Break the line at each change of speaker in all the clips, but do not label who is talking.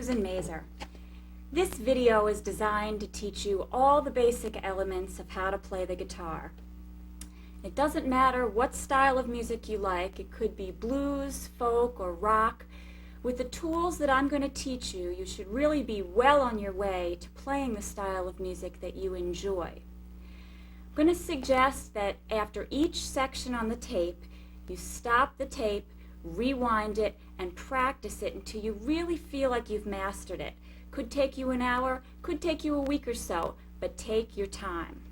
Susan Mazer. This video is designed to teach you all the basic elements of how to play the guitar. It doesn't matter what style of music you like. It could be blues, folk, or rock. With the tools that I'm going to teach you, you should really be well on your way to playing the style of music that you enjoy. I'm going to suggest that after each section on the tape, you stop the tape, rewind it, and practice it until you really feel like you've mastered it. Could take you an hour, could take you a week or so, but take your time.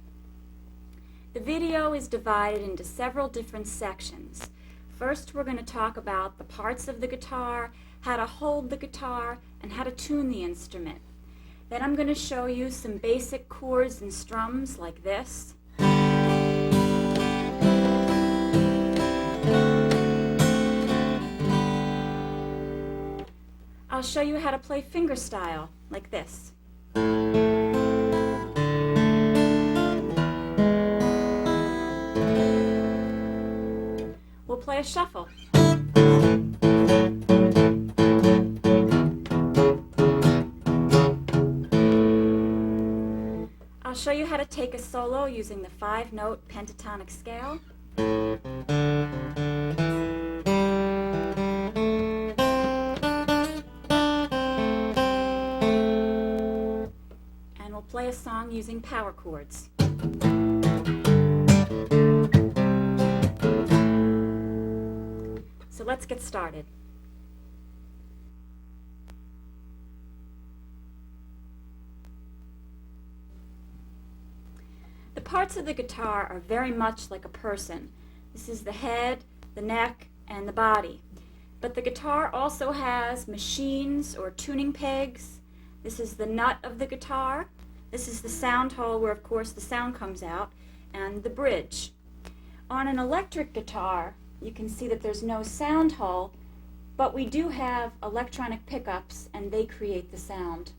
The video is divided into several different sections. First, we're going to talk about the parts of the guitar, how to hold the guitar, and how to tune the instrument. Then I'm going to show you some basic chords and strums like this. I'll show you how to play fingerstyle like this. We'll play a shuffle. I'll show you how to take a solo using the 5-note pentatonic scale. And we'll play a song using power chords. So let's get started. The parts of the guitar are very much like a person. This is the head, the neck, and the body. But the guitar also has machines or tuning pegs. This is the nut of the guitar. This is the sound hole where, of course, the sound comes out, and the bridge. On an electric guitar, you can see that there's no sound hole, but we do have electronic pickups, and they create the sound.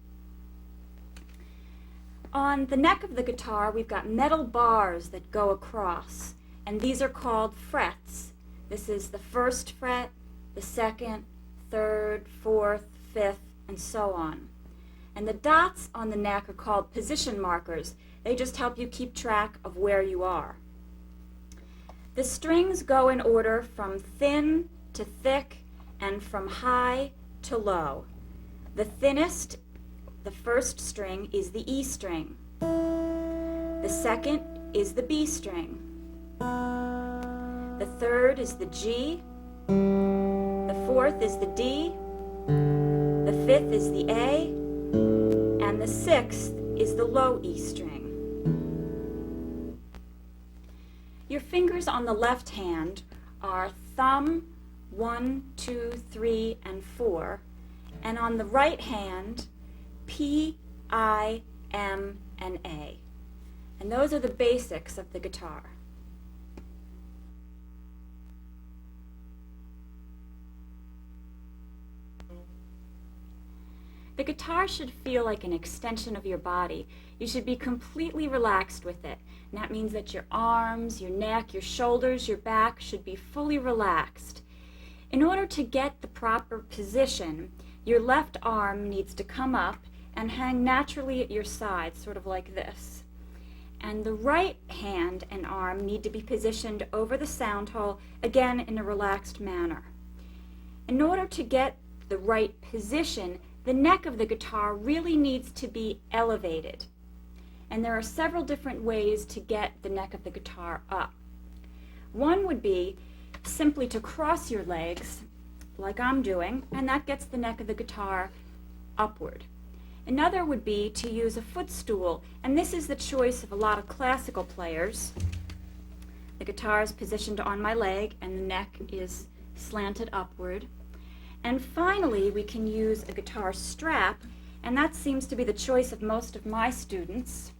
On the neck of the guitar, we've got metal bars that go across, and these are called frets. This is the first fret, the second, third, fourth, fifth, and so on. And the dots on the neck are called position markers. They just help you keep track of where you are. The strings go in order from thin to thick and from high to low. The thinnest, the first string, is the E string. The second is the B string. The third is the G. The fourth is the D. The fifth is the A. And the sixth is the low E string. Your fingers on the left hand are thumb, 1, 2, 3, and 4. And on the right hand, P, I, M, and A. And those are the basics of the guitar. The guitar should feel like an extension of your body. You should be completely relaxed with it. And that means that your arms, your neck, your shoulders, your back should be fully relaxed. In order to get the proper position, your left arm needs to come up and hang naturally at your side, sort of like this. And the right hand and arm need to be positioned over the sound hole, again in a relaxed manner. In order to get the right position, the neck of the guitar really needs to be elevated. And there are several different ways to get the neck of the guitar up. One would be simply to cross your legs, like I'm doing, and that gets the neck of the guitar upward. Another would be to use a footstool, and this is the choice of a lot of classical players. The guitar is positioned on my leg, and the neck is slanted upward. And finally, we can use a guitar strap, and that seems to be the choice of most of my students.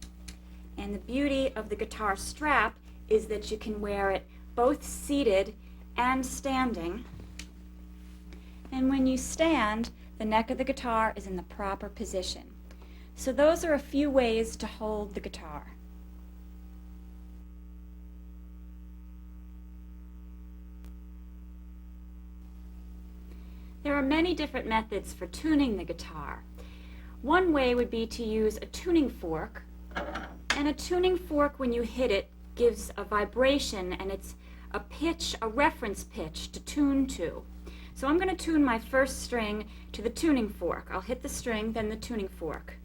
And the beauty of the guitar strap is that you can wear it both seated and standing. And when you stand, the neck of the guitar is in the proper position. So those are a few ways to hold the guitar. There are many different methods for tuning the guitar. One way would be to use a tuning fork, and a tuning fork, when you hit it, gives a vibration, and it's a pitch, a reference pitch to tune to. So I'm going to tune my first string to the tuning fork. I'll hit the string, then the tuning fork.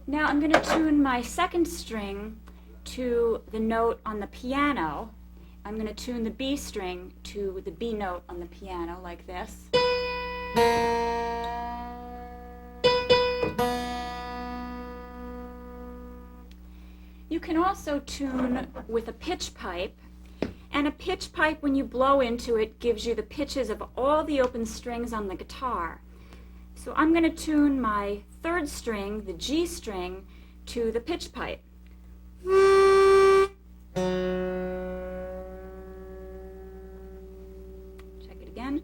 Now I'm going to tune my second string to the note on the piano. I'm going to tune the B string to the B note on the piano like this. You can also tune with a pitch pipe, and a pitch pipe, when you blow into it, gives you the pitches of all the open strings on the guitar. So I'm going to tune my third string, the G string, to the pitch pipe. Check it again.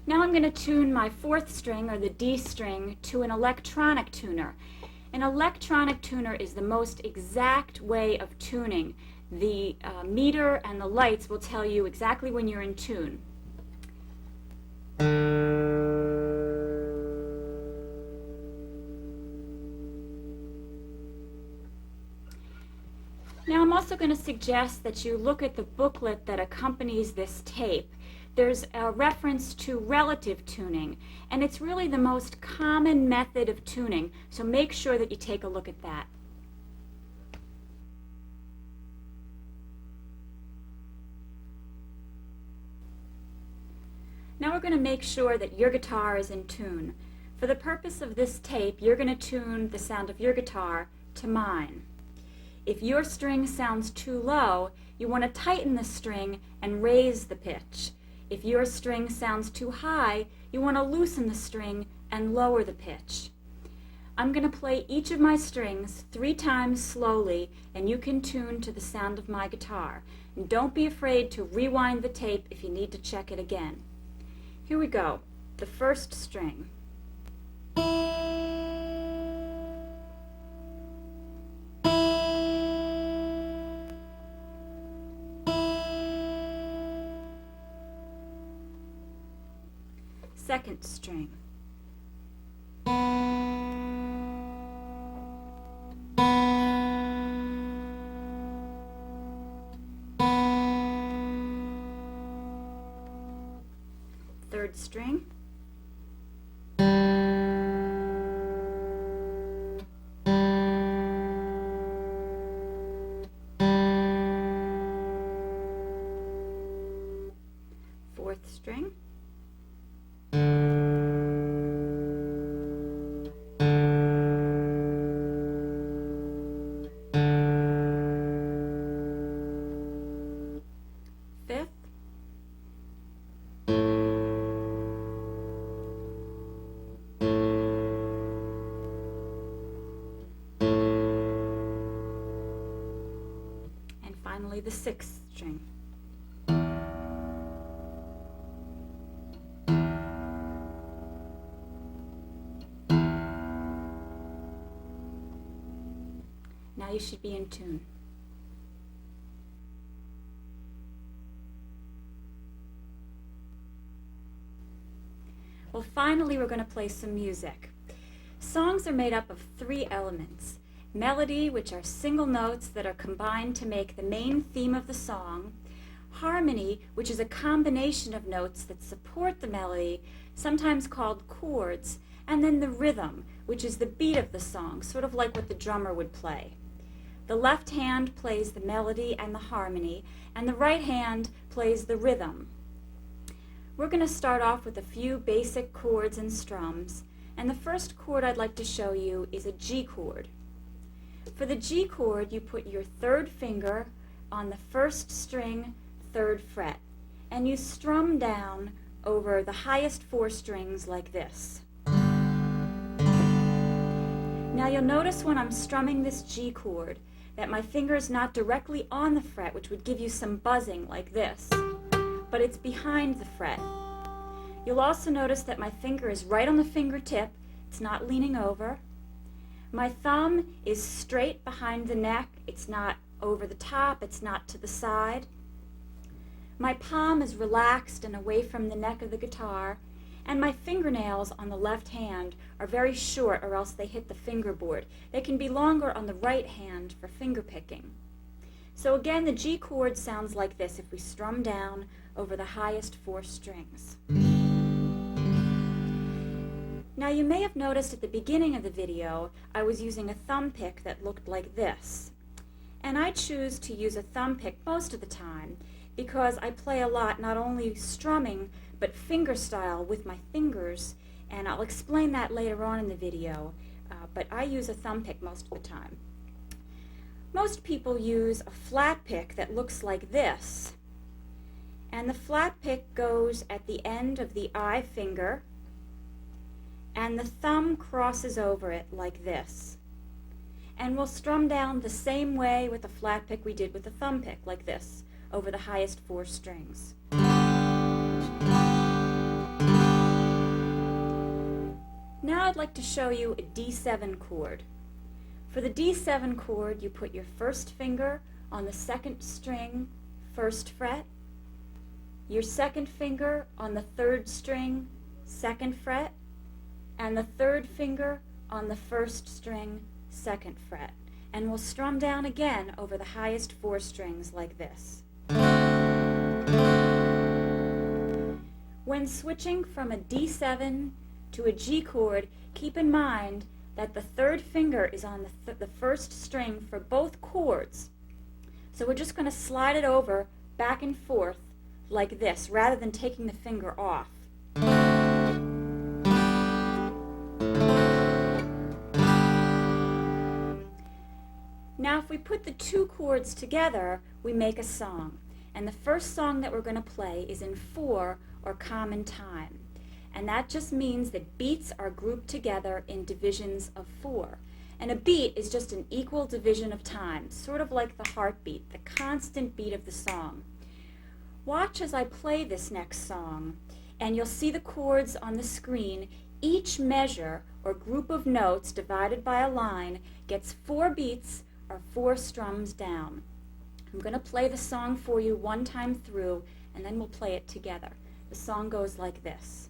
Now I'm going to tune my fourth string, or the D string, to an electronic tuner. An electronic tuner is the most exact way of tuning. The meter and the lights will tell you exactly when you're in tune. Now I'm also going to suggest that you look at the booklet that accompanies this tape. There's a reference to relative tuning, and it's really the most common method of tuning, so make sure that you take a look at that. Now we're going to make sure that your guitar is in tune. For the purpose of this tape, you're going to tune the sound of your guitar to mine. If your string sounds too low, you want to tighten the string and raise the pitch. If your string sounds too high, you want to loosen the string and lower the pitch. I'm going to play each of my strings 3 times slowly, and you can tune to the sound of my guitar. And don't be afraid to rewind the tape if you need to check it again. Here we go. The first string. Second string. Third string. Fourth string. Fifth. And finally the sixth string. Now you should be in tune. Well, finally we're going to play some music. Songs are made up of 3 elements. Melody, which are single notes that are combined to make the main theme of the song. Harmony, which is a combination of notes that support the melody, sometimes called chords. And then the rhythm, which is the beat of the song, sort of like what the drummer would play. The left hand plays the melody and the harmony, and the right hand plays the rhythm. We're going to start off with a few basic chords and strums, and the first chord I'd like to show you is a G chord. For the G chord, you put your 3rd finger on the 1st string, 3rd fret, and you strum down over the highest 4 strings like this. Now you'll notice when I'm strumming this G chord that my finger is not directly on the fret, which would give you some buzzing like this, but it's behind the fret. You'll also notice that my finger is right on the fingertip. It's not leaning over. My thumb is straight behind the neck. It's not over the top. It's not to the side. My palm is relaxed and away from the neck of the guitar. And my fingernails on the left hand are very short, or else they hit the fingerboard. They can be longer on the right hand for finger picking. So again, the G chord sounds like this if we strum down over the highest 4 strings. Now you may have noticed at the beginning of the video I was using a thumb pick that looked like this. And I choose to use a thumb pick most of the time because I play a lot, not only strumming, but finger style with my fingers, and I'll explain that later on in the video, but I use a thumb pick most of the time. Most people use a flat pick that looks like this, and the flat pick goes at the end of the I finger, and the thumb crosses over it like this. And we'll strum down the same way with the flat pick we did with the thumb pick, like this, over the highest 4 strings. Now I'd like to show you a D7 chord. For the D7 chord, you put your first finger on the 2nd string, 1st fret, your 2nd finger on the 3rd string, 2nd fret, and the 3rd finger on the 1st string, 2nd fret. And we'll strum down again over the highest 4 strings like this. When switching from a D7 to a G chord, keep in mind that the 3rd finger is on the 1st string for both chords. So we're just going to slide it over back and forth like this, rather than taking the finger off. Now if we put the 2 chords together, we make a song. And the first song that we're going to play is in 4, or common time. And that just means that beats are grouped together in divisions of 4. And a beat is just an equal division of time, sort of like the heartbeat, the constant beat of the song. Watch as I play this next song, and you'll see the chords on the screen. Each measure, or group of notes divided by a line, gets 4 beats, or 4 strums down. I'm going to play the song for you one time through, and then we'll play it together. The song goes like this.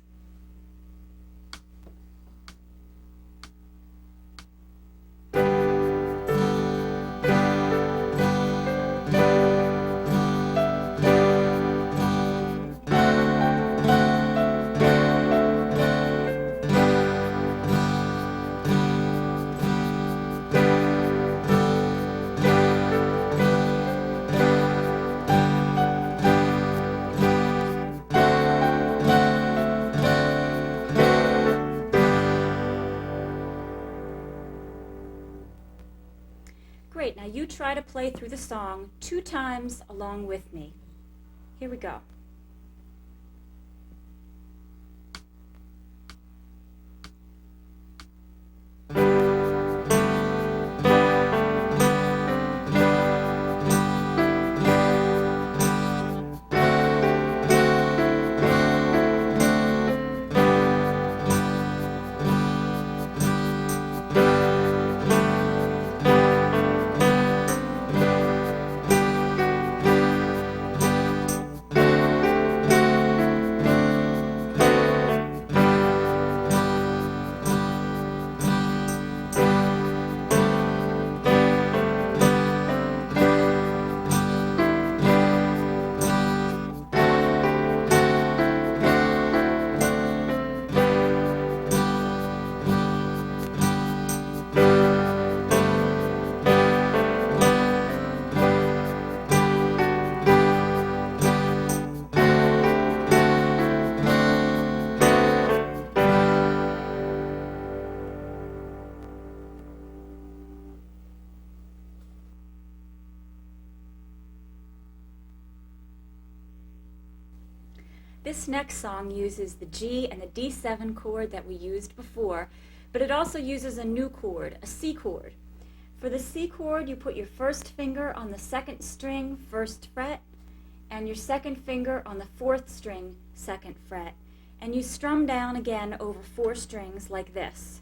Great, now you try to play through the song 2 times along with me. Here we go. This next song uses the G and the D7 chord that we used before, but it also uses a new chord, a C chord. For the C chord, you put your first finger on the 2nd string, 1st fret, and your 2nd finger on the 4th string, 2nd fret. and you strum down again over 4 strings like this.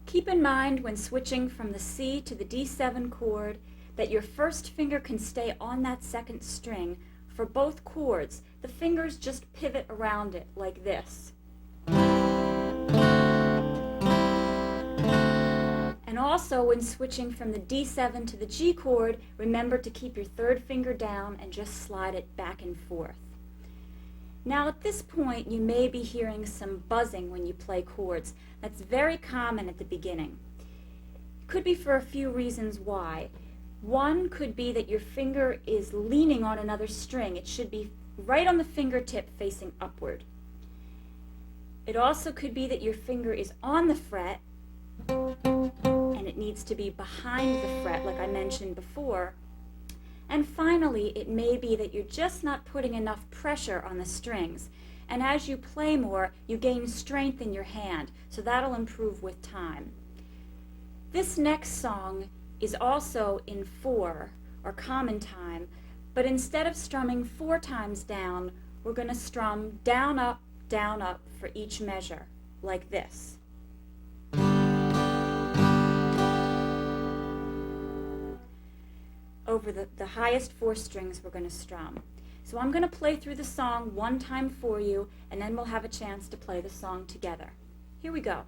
Keep in mind when switching from the C to the D7 chord that your first finger can stay on that second string for both chords. The fingers just pivot around it like this. And also when switching from the D7 to the G chord, remember to keep your third finger down and just slide it back and forth. Now at this point you may be hearing some buzzing when you play chords. That's very common at the beginning. It could be for a few reasons why. One could be that your finger is leaning on another string. It should be right on the fingertip facing upward. It also could be that your finger is on the fret and it needs to be behind the fret like I mentioned before. And finally, it may be that you're just not putting enough pressure on the strings. And as you play more, you gain strength in your hand, so that'll improve with time. This next song is also in 4, or common time, but instead of strumming 4 times down, we're going to strum down, up for each measure, like this. Over the highest 4 strings we're going to strum. So I'm going to play through the song one time for you, and then we'll have a chance to play the song together. Here we go.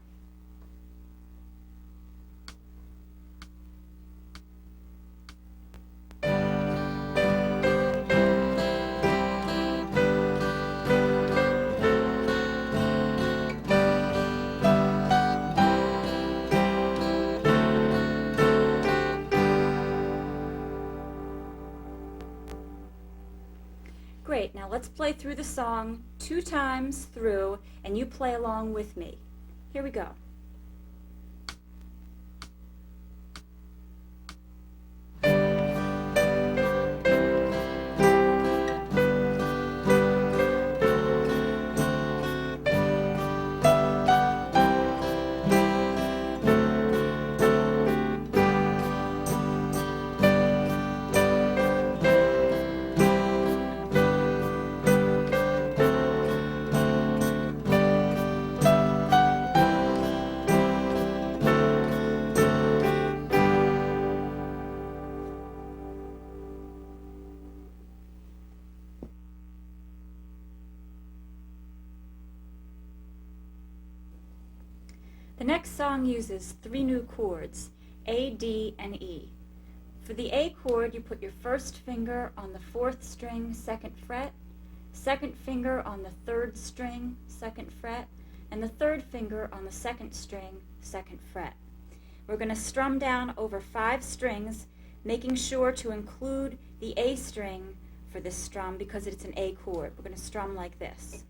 Great, now let's play through the song 2 times through, and you play along with me. Here we go. The next song uses 3 new chords, A, D, and E. For the A chord, you put your first finger on the 4th string, 2nd fret, second finger on the 3rd string, 2nd fret, and the 3rd finger on the 2nd string, 2nd fret. We're going to strum down over 5 strings, making sure to include the A string for this strum because it's an A chord. We're going to strum like this.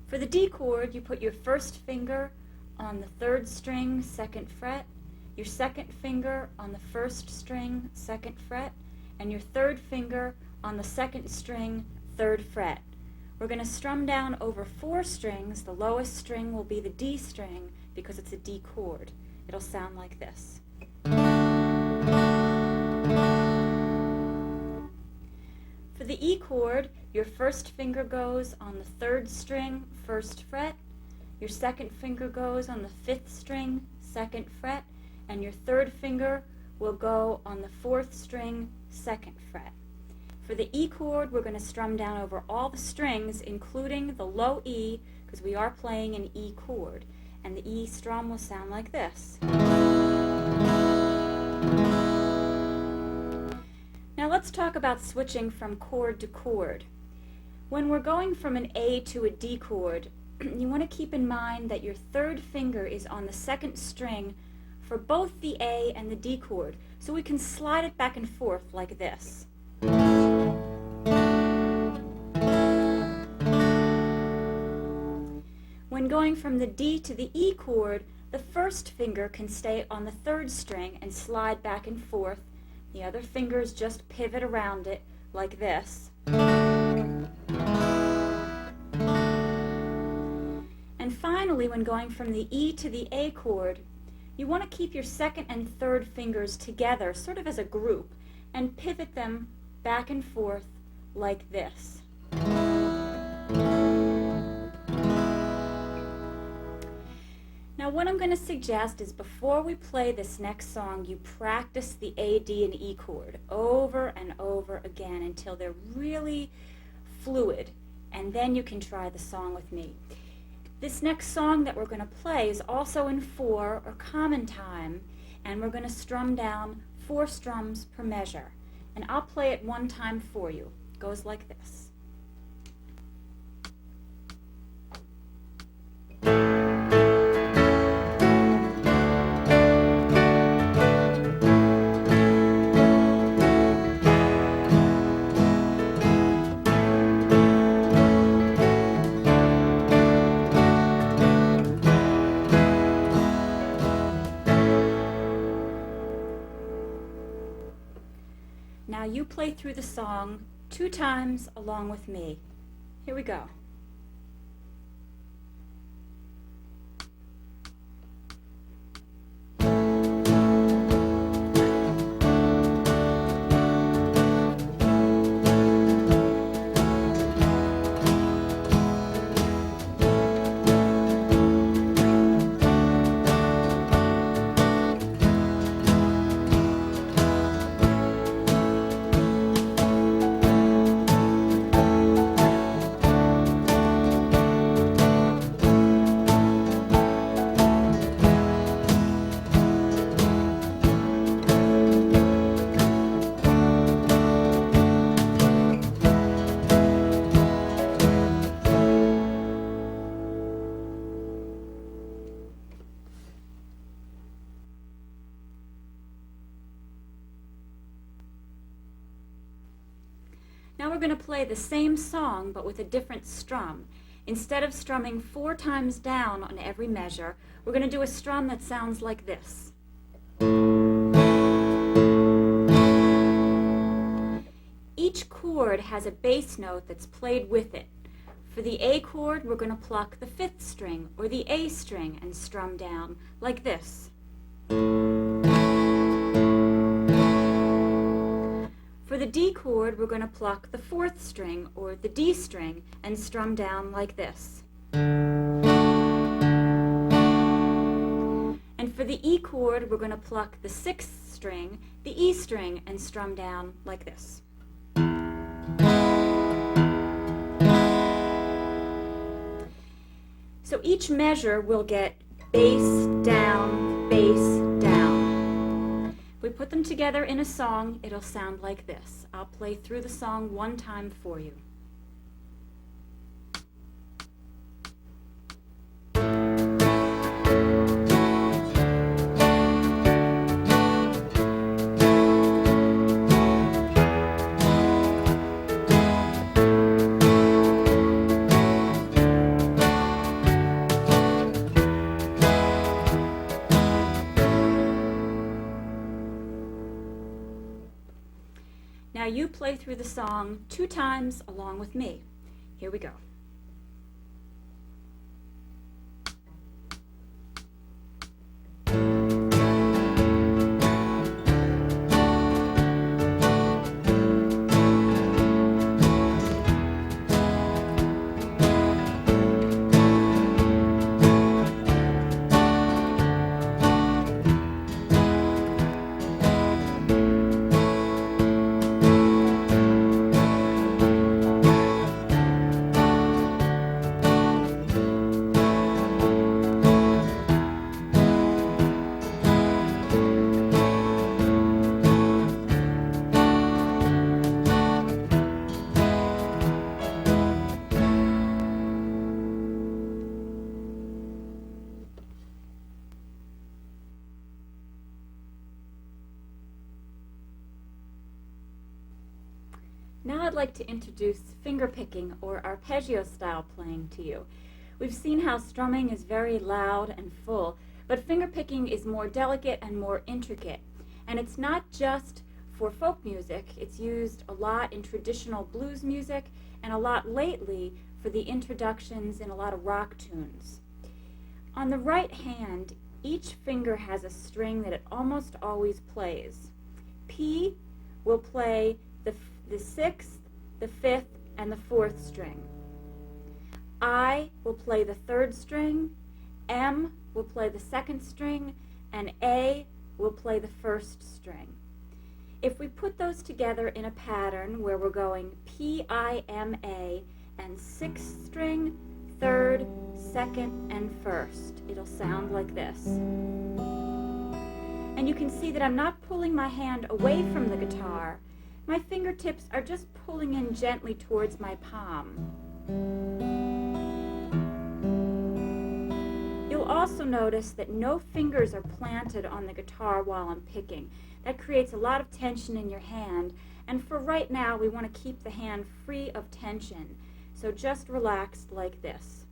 For the D chord, you put your first finger on the 3rd string, 2nd fret, your second finger on the 1st string, 2nd fret, and your 3rd finger on the 2nd string, 3rd fret. We're going to strum down over 4 strings. The lowest string will be the D string because it's a D chord. It'll sound like this. For the E chord, your first finger goes on the 3rd string, 1st fret, your second finger goes on the 5th string, 2nd fret, and your 3rd finger will go on the 4th string, 2nd fret. For the E chord, we're going to strum down over all the strings, including the low E, because we are playing an E chord, and the E strum will sound like this. Now let's talk about switching from chord to chord. When we're going from an A to a D chord, you want to keep in mind that your 3rd finger is on the 2nd string for both the A and the D chord, so we can slide it back and forth like this. When going from the D to the E chord, the first finger can stay on the 3rd string and slide back and forth. The other fingers just pivot around it like this. And finally, when going from the E to the A chord, You want to keep your second and third fingers together, sort of as a group, and pivot them back and forth like this. Now what I'm going to suggest is before we play this next song, you practice the A, D, and E chord over and over again until they're really fluid, and then you can try the song with me. This next song that we're going to play is also in 4 or common time, and we're going to strum down 4 strums per measure. And I'll play it one time for you. It goes like this. Now you play through the song 2 times along with me. Here we go. Now we're going to play the same song but with a different strum. Instead of strumming 4 times down on every measure, we're going to do a strum that sounds like this. Each chord has a bass note that's played with it. For the A chord, we're going to pluck the 5th string or the A string and strum down like this. For the D chord, we're going to pluck the 4th string or the D string and strum down like this. And for the E chord, we're going to pluck the 6th string, the E string, and strum down like this. So each measure will get bass, down, bass, down. If we put them together in a song, it'll sound like this. I'll play through the song one time for you. Now you play through the song 2 times along with me. Here we go. Now I'd like to introduce fingerpicking or arpeggio style playing to you. We've seen how strumming is very loud and full, but fingerpicking is more delicate and more intricate. And it's not just for folk music, it's used a lot in traditional blues music and a lot lately for the introductions in a lot of rock tunes. On the right hand, each finger has a string that it almost always plays. P will play the 6th, the 5th, and the 4th string. I will play the 3rd string, M will play the 2nd string, and A will play the 1st string. If we put those together in a pattern where we're going P, I, M, A, and 6th string, 3rd, 2nd, and 1st, it'll sound like this. And you can see that I'm not pulling my hand away from the guitar. My fingertips are just pulling in gently towards my palm. You'll also notice that no fingers are planted on the guitar while I'm picking. That creates a lot of tension in your hand, and for right now we want to keep the hand free of tension, so just relaxed like this.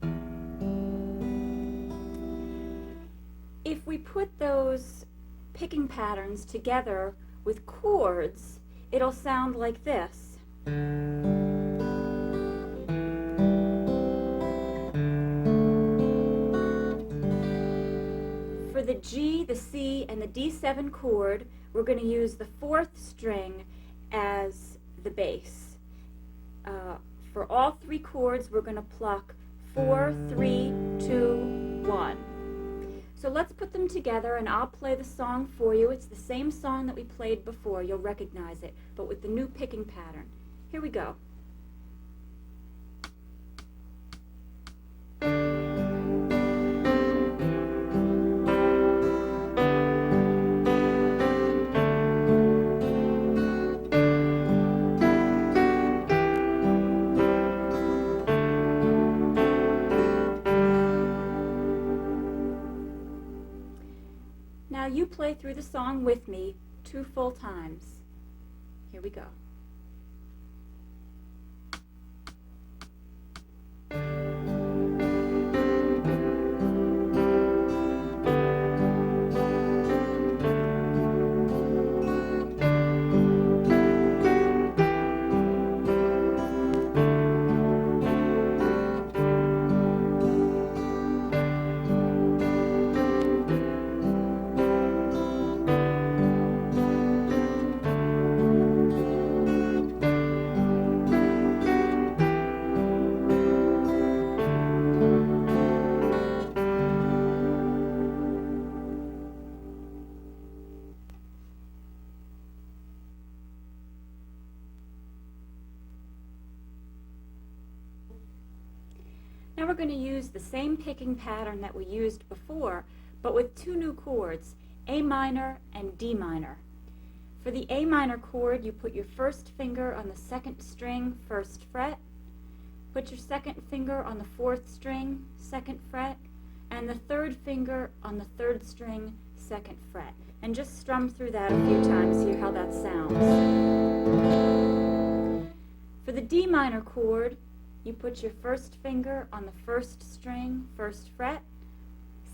If we put those picking patterns together with chords, it'll sound like this. For the G, the C, and the D7 chord, we're going to use the 4th string as the bass. For all 3 chords, we're going to pluck 4, 3, 2, 1. So let's put them together and I'll play the song for you. It's the same song that we played before. You'll recognize it, but with the new picking pattern. Here we go. Now you play through the song with me 2 full times. Here we go. Now we're going to use the same picking pattern that we used before, but with 2 new chords, A minor and D minor. For the A minor chord, you put your 1st finger on the 2nd string, 1st fret, put your 2nd finger on the 4th string, 2nd fret, and the 3rd finger on the 3rd string, 2nd fret. And just strum through that a few times, hear how that sounds. For the D minor chord, you put your 1st finger on the 1st string, 1st fret,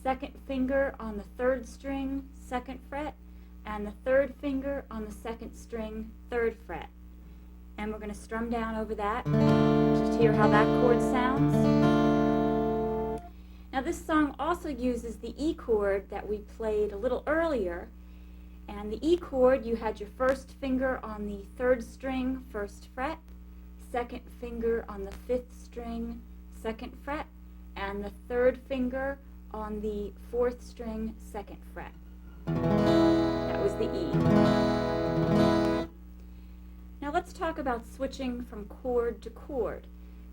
2nd finger on the 3rd string, 2nd fret, and the 3rd finger on the 2nd string, 3rd fret. And we're going to strum down over that. Just hear how that chord sounds. Now this song also uses the E chord that we played a little earlier. And the E chord, you had your 1st finger on the 3rd string, 1st fret, 2nd finger on the 5th string, 2nd fret, and the 3rd finger on the 4th string, 2nd fret. That was the E. Now let's talk about switching from chord to chord.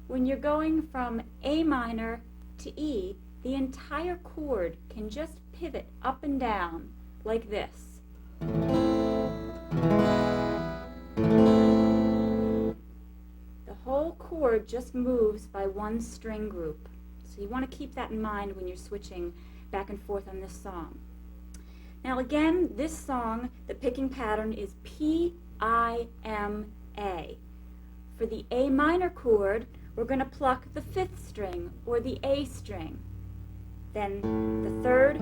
When you're going from A minor to E, the entire chord can just pivot up and down like this. The whole chord just moves by 1 string group. So you want to keep that in mind when you're switching back and forth on this song. Now again, this song, the picking pattern is P-I-M-A. For the A minor chord, we're going to pluck the 5th string, or the A string, then the 3rd,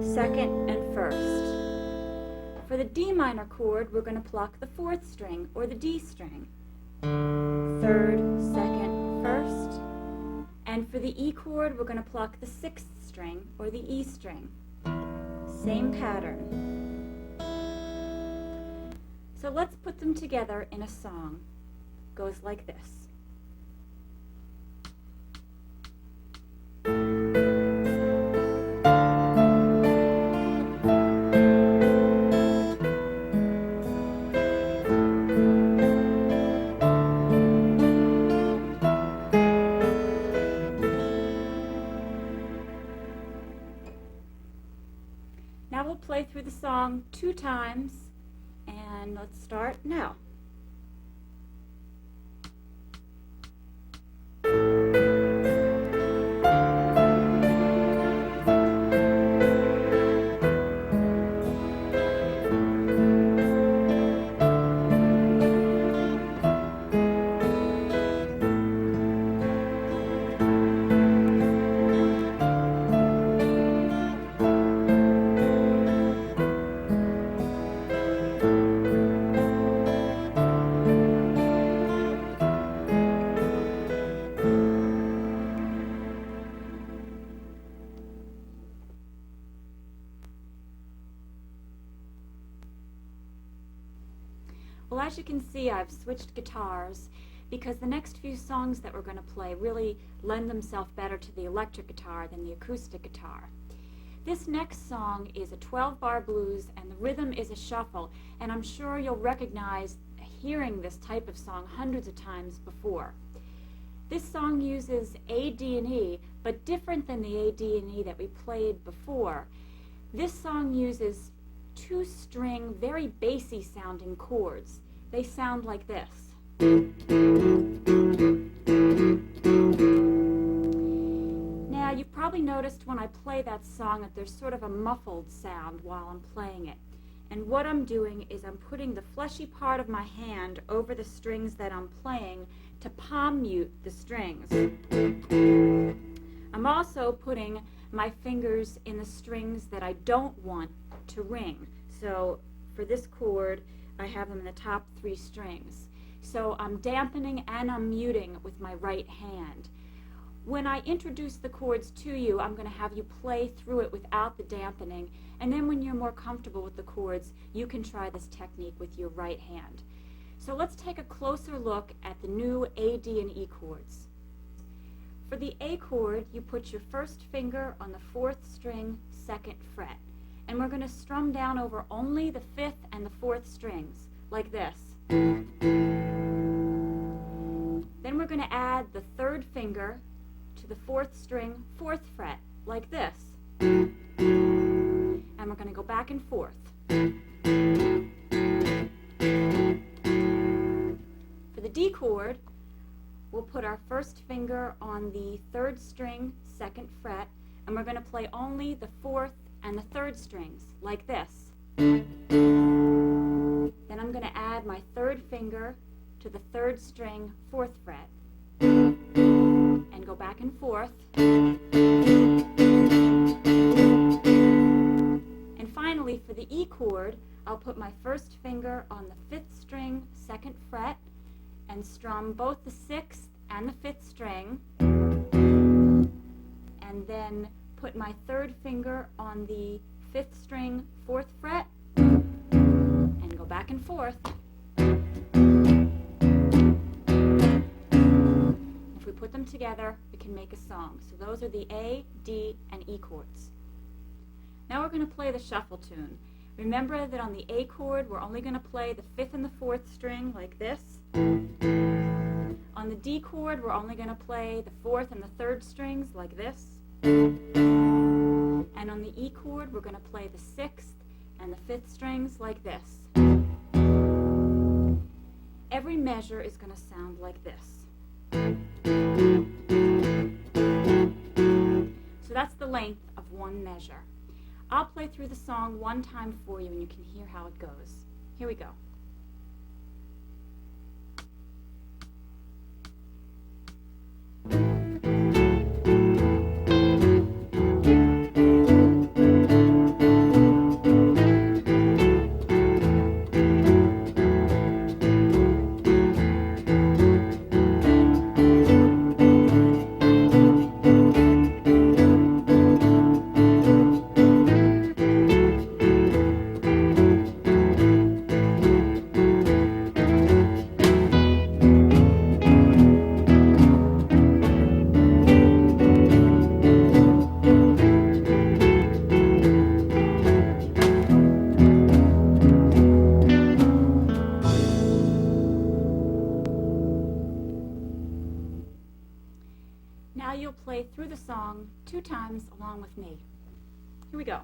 2nd, and 1st. For the D minor chord, we're going to pluck the 4th string, or the D string, 3rd, 2nd, 1st. And for the E chord, we're going to pluck the 6th string, or the E string. Same pattern. So let's put them together in a song. Goes like this. Now we'll play through the song 2 times, and let's start now. Well, as you can see, I've switched guitars because the next few songs that we're going to play really lend themselves better to the electric guitar than the acoustic guitar. This next song is a 12-bar blues, and the rhythm is a shuffle, and I'm sure you'll recognize hearing this type of song hundreds of times before. This song uses A, D, and E, but different than the A, D, and E that we played before. This song uses 2-string, very bassy sounding chords. They sound like this. Now, you've probably noticed when I play that song that there's sort of a muffled sound while I'm playing it. And what I'm doing is I'm putting the fleshy part of my hand over the strings that I'm playing to palm mute the strings. I'm also putting my fingers in the strings that I don't want to ring. So for this chord, I have them in the top 3 strings. So I'm dampening and I'm muting with my right hand. When I introduce the chords to you, I'm going to have you play through it without the dampening, and then when you're more comfortable with the chords, you can try this technique with your right hand. So let's take a closer look at the new A, D, and E chords. For the A chord, you put your first finger on the 4th string, 2nd fret. And we're going to strum down over only the 5th and the 4th strings, like this. Then we're going to add the 3rd finger to the 4th string, 4th fret, like this. And we're going to go back and forth. For the D chord, we'll put our first finger on the 3rd string, 2nd fret, and we're going to play only the 4th and the 3rd strings, like this. Then I'm going to add my 3rd finger to the 3rd string, 4th fret, and go back and forth. And finally, for the E chord, I'll put my first finger on the 5th string, 2nd fret, and strum both the 6th and the 5th string, and then put my 3rd finger on the 5th string, 4th fret, and go back and forth. If we put them together, we can make a song. So those are the A, D, and E chords. Now we're going to play the shuffle tune. Remember that on the A chord, we're only going to play the 5th and the 4th string, like this. On the D chord, we're only going to play the 4th and the 3rd strings, like this. And on the E chord, we're going to play the 6th and the 5th strings like this. Every measure is going to sound like this. So that's the length of one measure. I'll play through the song one time for you and you can hear how it goes. Here we go. along 2 times along with me. Here we go.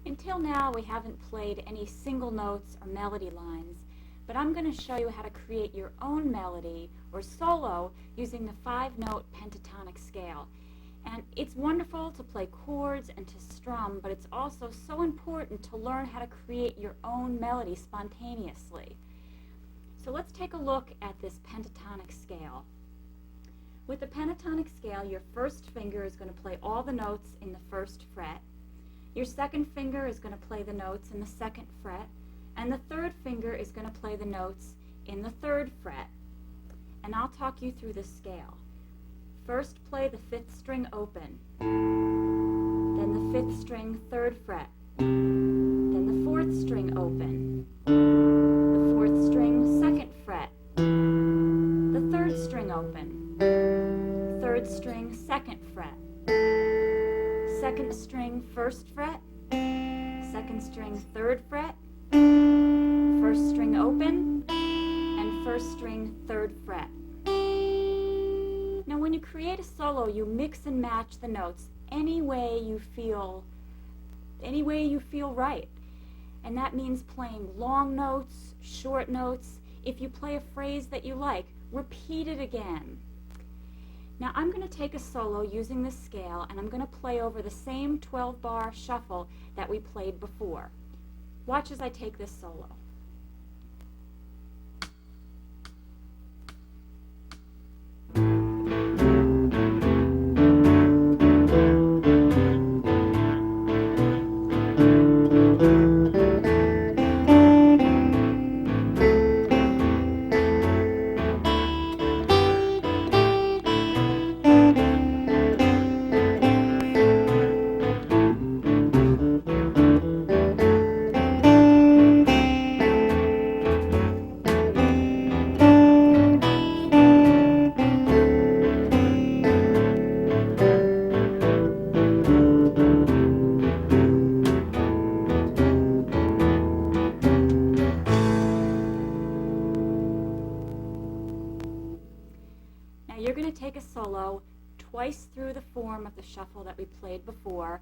Until now, we haven't played any single notes or melody lines, but I'm going to show you how to create your own melody or solo using the 5-note pentatonic scale. And it's wonderful to play chords and to strum, but it's also so important to learn how to create your own melody spontaneously. So let's take a look at this pentatonic scale. With the pentatonic scale, your first finger is going to play all the notes in the first fret. Your second finger is going to play the notes in the second fret, and the third finger is going to play the notes in the third fret. And I'll talk you through the scale. First, play the 5th string open, then the 5th string 3rd fret, then the 4th string open, the 4th string 2nd fret, the 3rd string open, 3rd string 2nd fret, 2nd string 1st fret, 2nd string 3rd fret, 1st string open, and 1st string 3rd fret. Now when you create a solo, you mix and match the notes any way you feel right. And that means playing long notes, short notes. If you play a phrase that you like, repeat it again. Now I'm going to take a solo using this scale, and I'm going to play over the same 12-bar shuffle that we played before. Watch as I take this solo. You're going to take a solo twice through the form of the shuffle that we played before,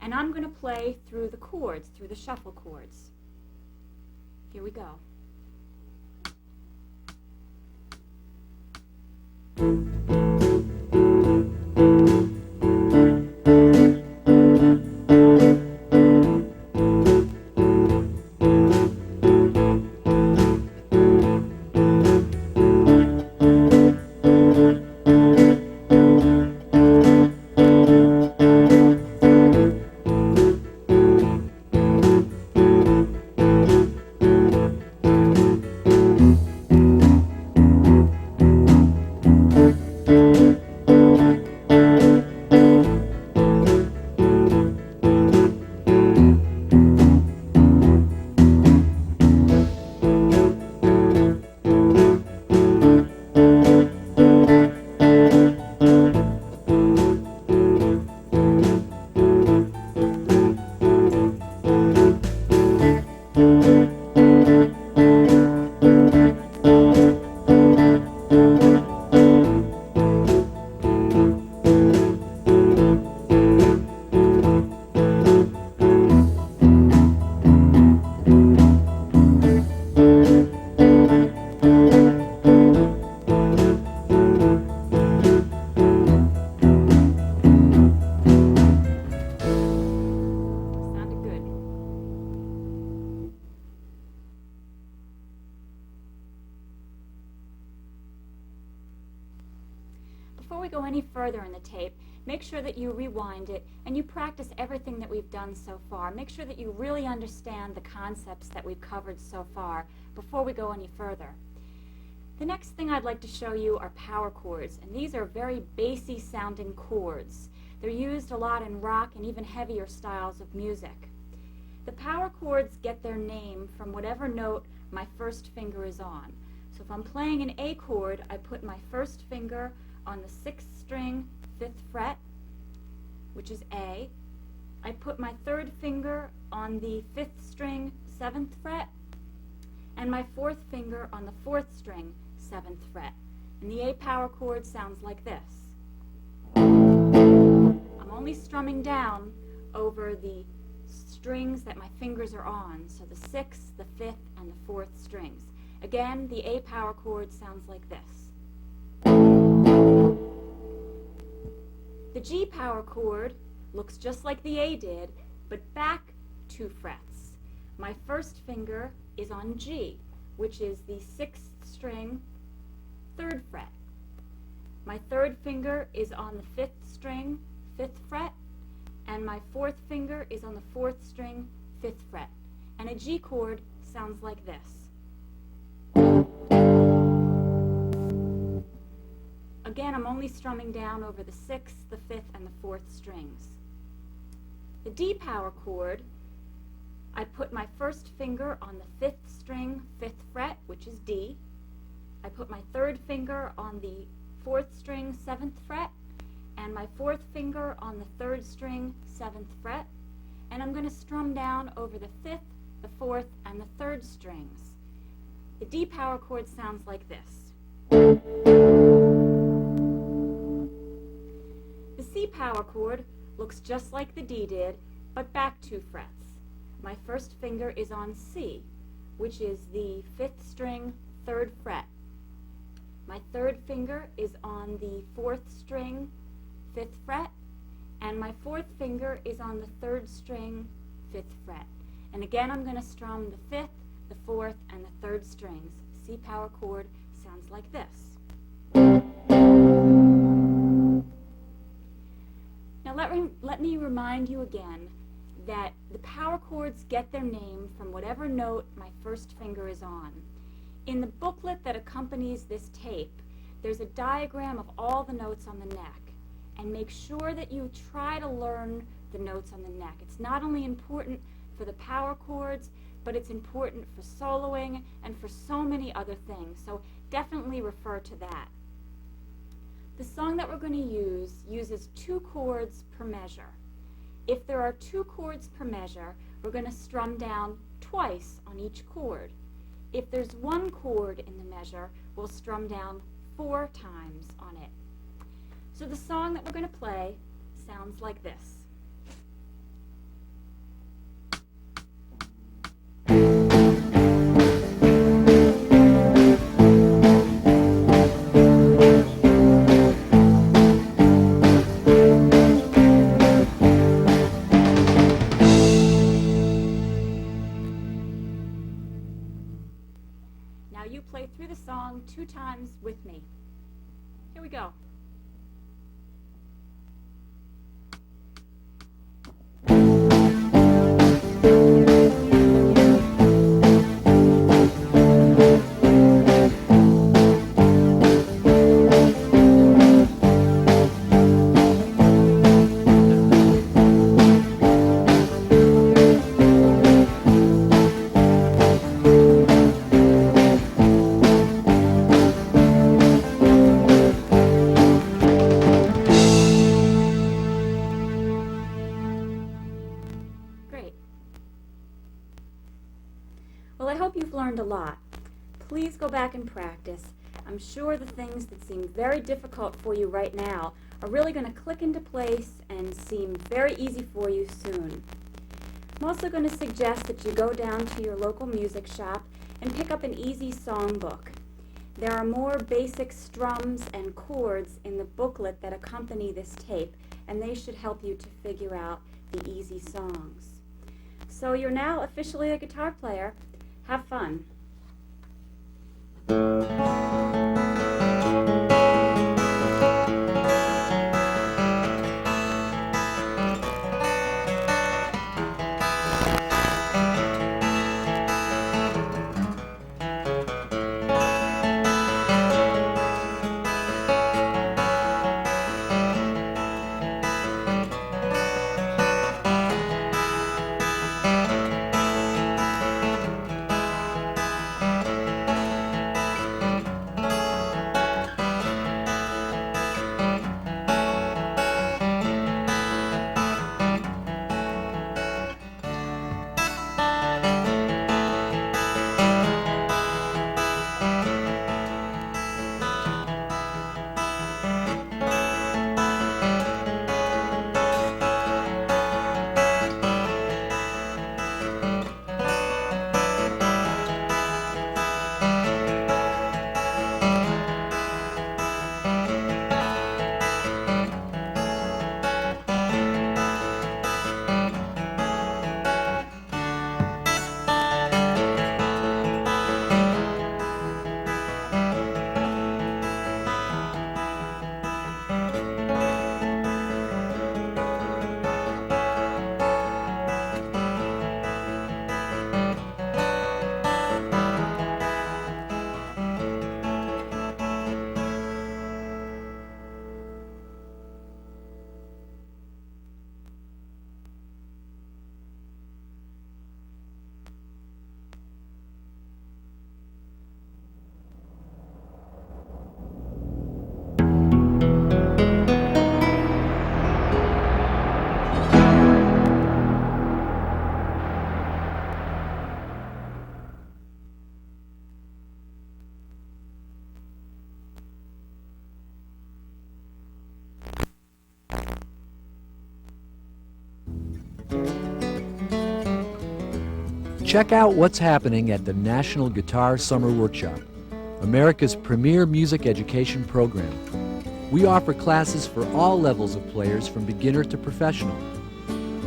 and I'm going to play through the chords, through the shuffle chords. Here we go. further in the tape, make sure that you rewind it and you practice everything that we've done so far. Make sure that you really understand the concepts that we've covered so far before we go any further. The next thing I'd like to show you are power chords, and these are very bassy sounding chords. They're used a lot in rock and even heavier styles of music. The power chords get their name from whatever note my first finger is on. So if I'm playing an A chord, I put my first finger on the 6th string, 5th fret, which is A. I put my third finger on the 5th string, 7th fret, and my 4th finger on the 4th string, 7th fret. And the A power chord sounds like this. I'm only strumming down over the strings that my fingers are on, so the 6th, the 5th, and the 4th strings. Again, the A power chord sounds like this. The G power chord looks just like the A did, but back 2 frets. My first finger is on G, which is the 6th string, 3rd fret. My third finger is on the 5th string, 5th fret, and my 4th finger is on the 4th string, 5th fret. And a G chord sounds like this. Again, I'm only strumming down over the 6th, the 5th, and the 4th strings. The D power chord, I put my first finger on the 5th string, 5th fret, which is D. I put my third finger on the 4th string, 7th fret, and my 4th finger on the 3rd string, 7th fret, and I'm going to strum down over the 5th, the 4th, and the 3rd strings. The D power chord sounds like this. The C power chord looks just like the D did, but back 2 frets. My first finger is on C, which is the 5th string, 3rd fret. My third finger is on the 4th string, 5th fret, and my 4th finger is on the 3rd string, 5th fret. And again, I'm going to strum the 5th, the 4th, and the 3rd strings. C power chord sounds like this. Now let me remind you again that the power chords get their name from whatever note my first finger is on. In the booklet that accompanies this tape, there's a diagram of all the notes on the neck, and make sure that you try to learn the notes on the neck. It's not only important for the power chords, but it's important for soloing and for so many other things, so definitely refer to that. The song that we're going to use uses 2 chords per measure. If there are 2 chords per measure, we're going to strum down twice on each chord. If there's 1 chord in the measure, we'll strum down 4 times on it. So the song that we're going to play sounds like this. Now you play through the song 2 times with me. Here we go. Great. Well, I hope you've learned a lot. Please go back and practice. I'm sure the things that seem very difficult for you right now are really going to click into place and seem very easy for you soon. I'm also going to suggest that you go down to your local music shop and pick up an easy songbook. There are more basic strums and chords in the booklet that accompany this tape, and they should help you to figure out the easy songs. So you're now officially a guitar player. Have fun.
Check out what's happening at the National Guitar Summer Workshop, America's premier music education program. We offer classes for all levels of players from beginner to professional.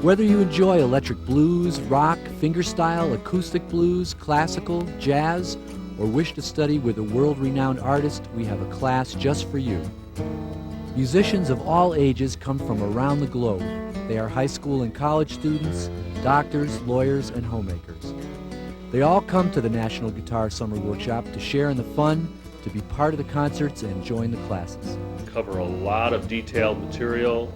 Whether you enjoy electric blues, rock, fingerstyle, acoustic blues, classical, jazz, or wish to study with a world-renowned artist, we have a class just for you. Musicians of all ages come from around the globe. They are high school and college students, doctors, lawyers, and homemakers. They all come to the National Guitar Summer Workshop to share in the fun, to be part of the concerts, and join the classes.
Cover a lot of detailed material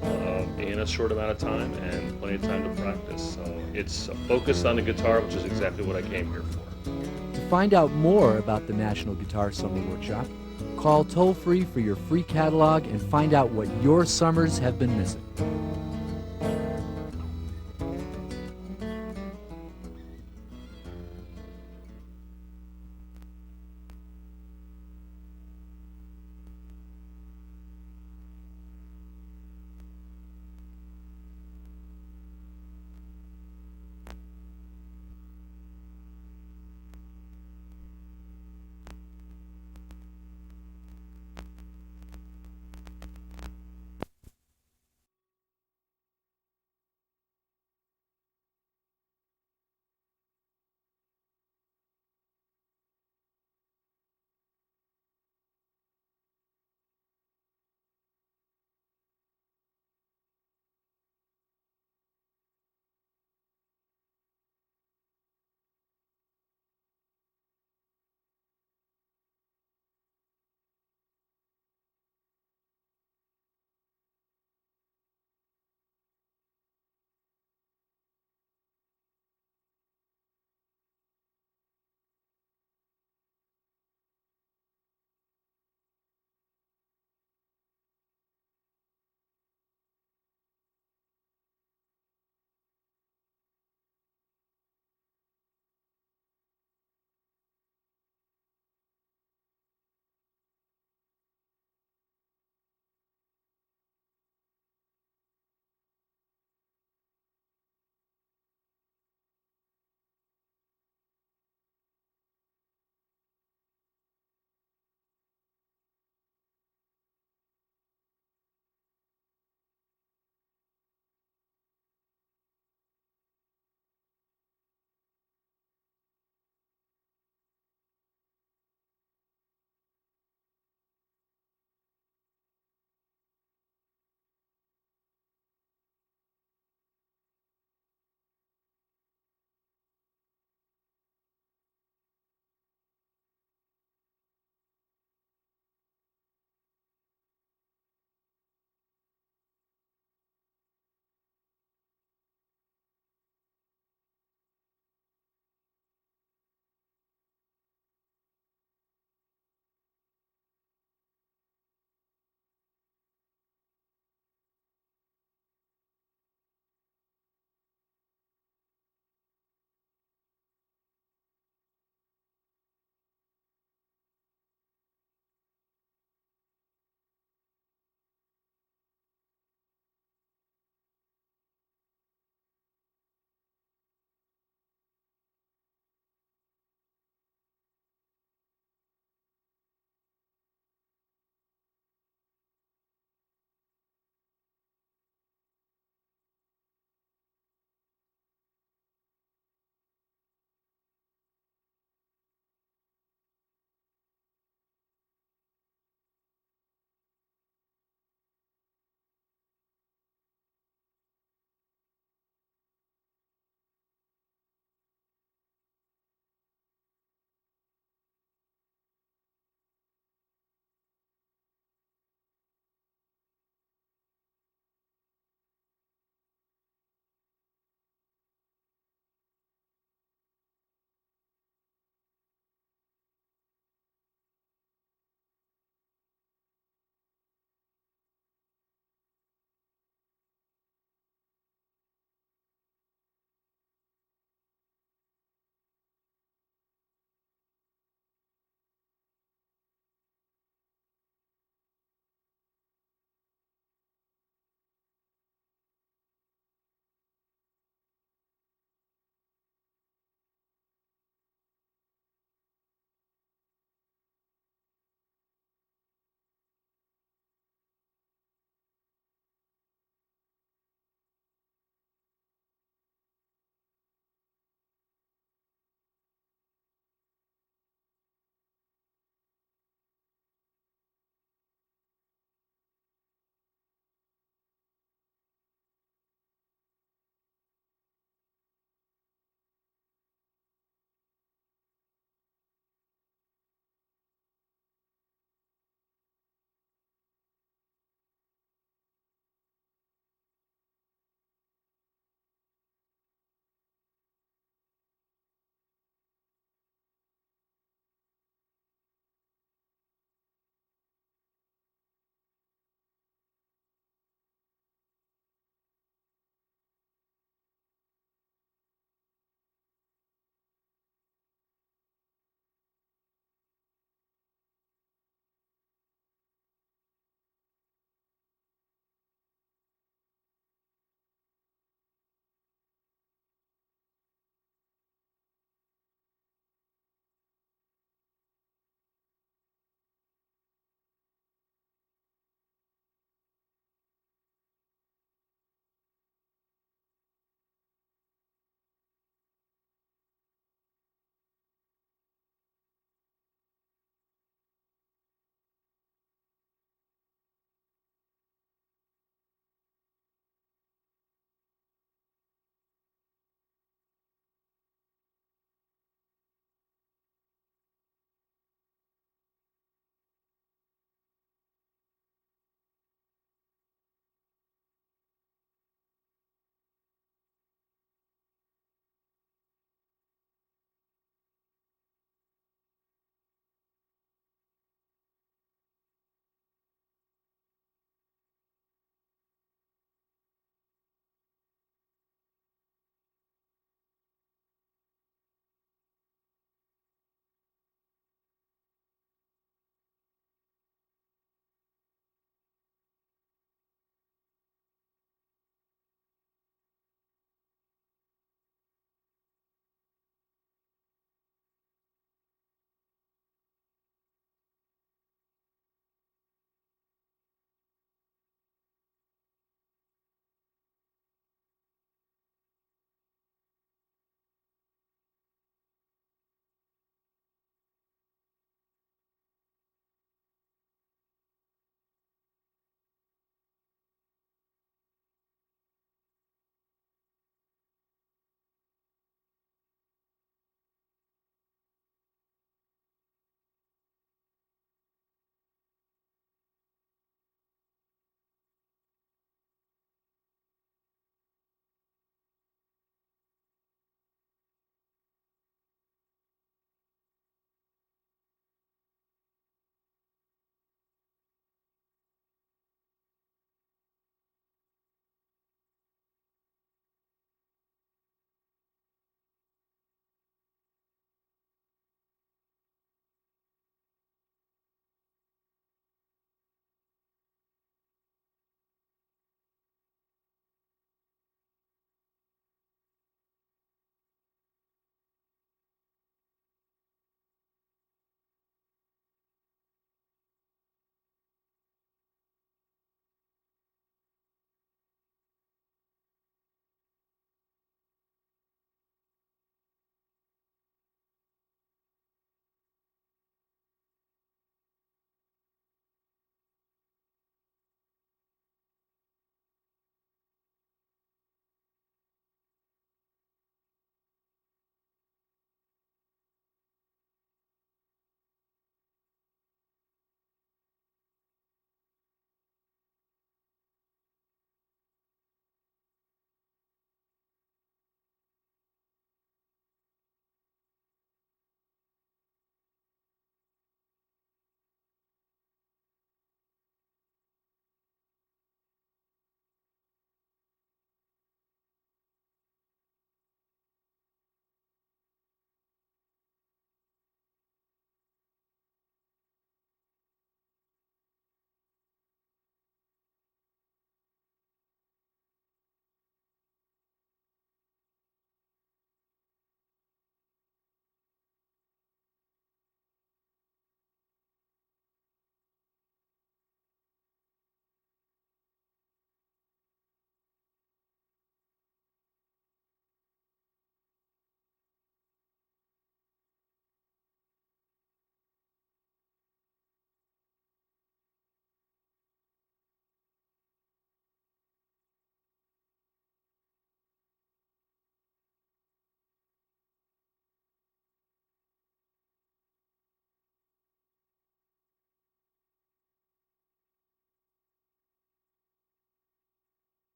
in a short amount of time and plenty of time to practice. So it's a focus on the guitar, which is exactly what I came here for.
To find out more about the National Guitar Summer Workshop, call toll-free for your free catalog and find out what your summers have been missing.